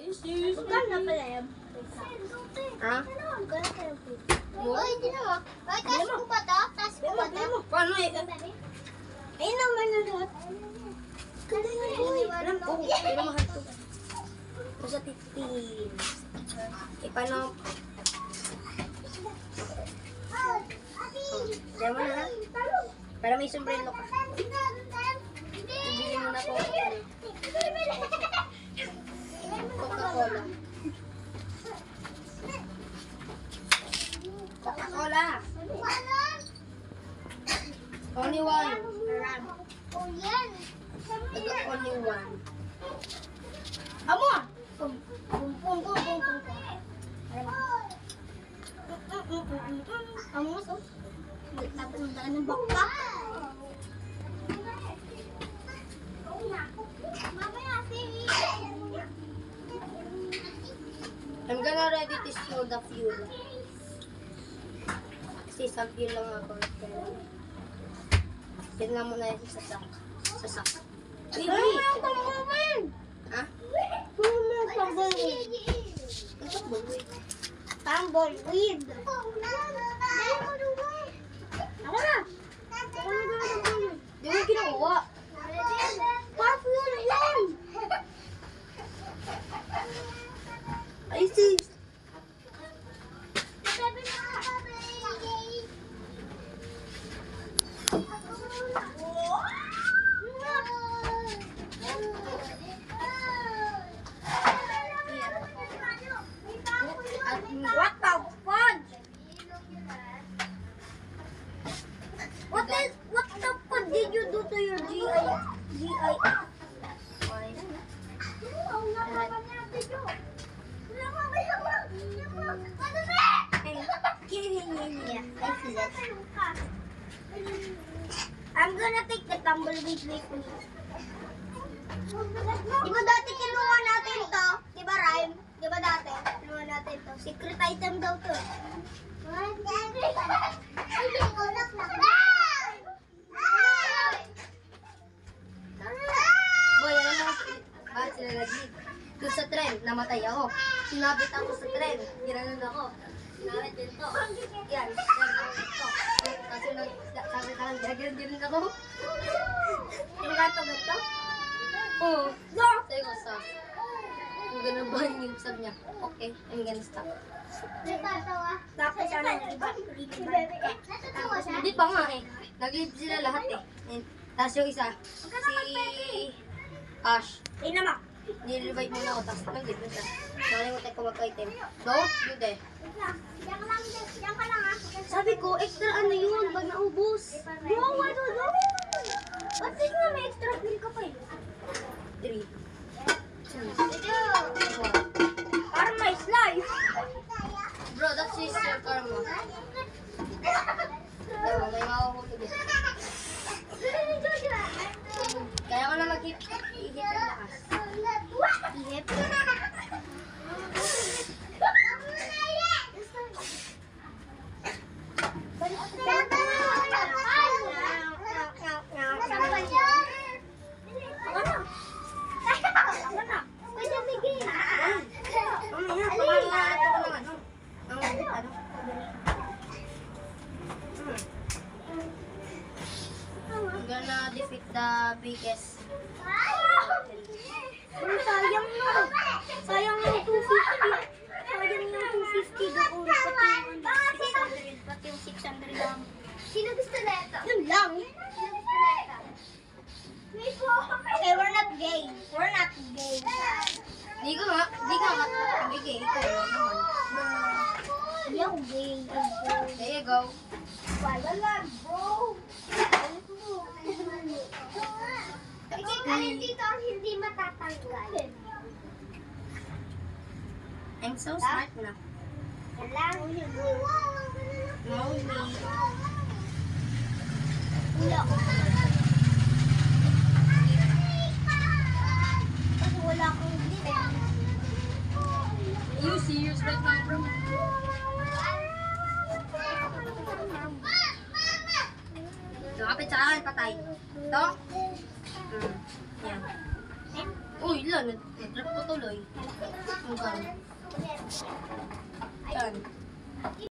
Magkano na pala yan? Ha? Uy, hindi na mo. Ay, taas ko ba to? Taas ko ba to? Paano eh? Ayun naman na lahat. Alam ko, pero mahal to. Ito sa 15. Eh, paano? Diyan mo na ha? Para may sombrero ka. Ibili mo na po. Coca-Cola. Coca-Cola. Only one. Oh, yan. Only one. Amo! Pum, pum, pum, pum, pum, pum. Amo, so? Tapos ng daan ng backpack. I'm gonna ready to spill the fuel. Kasi sa fuel lang ako. Yan lang muna yung sasak. Sasak. Ano yung pang-umin? Ha? Ano yung pang-umin? Ito bagoy. Tumbleweed. Ako na. Di mo ginawa. Parfum yan. Ay, sis. What the fudge? What the fuck did you do to your GI? I'm gonna take the tumbleweed with me. Di ba dati kinuha natin to? Di ba, Rhyme? Di ba dati? Kinuha natin to. Secret item daw to. Boy, alam mo, bakit sila nag-leave? Doon sa tren, namatay ako. Sinabit ako sa tren, giranon ako. Sinabit din to. Yan, sinabit to. Kasi sabi ka lang, gagawin din ako. Yung gato-gato? Oo. Sabi ko, stop. Kung ganun ba yung sabi niya, okay, I'm gonna stop. Tapos ano yung iba? Hindi pa nga eh. Nag-leave sila lahat eh. Tapos yung isa, si Ash. Ay naman. Nire-revive muna ako, tapos nag-leave na siya. Nakalimutan ko mag-item. Don't do that. Yan ka lang ha. Sabi ko, extra ano yun, pag naubos. No, ano no? Ba't di nga may extra bill ka pa eh? 3. Karma is life. Bro, that's his karma. Diba, may makakutog eh. Kaya ko na mag-hip ng lakas. Ihip. I'm gonna defeat the biggest. Sayang no. Sayang yung 250. Sayang yung 250 doon. Pati yung 600 lang. Sino gusto na ito? Yun lang. Sino gusto na ito? Okay, we're not gay. We're not gay. Di ka nga. Bigay, ikaw naman. Yung gay. There you go. Wala lang, bro. Alin dito ang hindi matatanggal? I'm so smart na. Kailangan yun. Mommy. Wala ko. Kasi wala akong pen. Are you serious right now, bro? Nakapit sa akin, patay. Ito? Yan. Uy, ilan? Nag-drop ko. tuloy. Hanggang. Yan.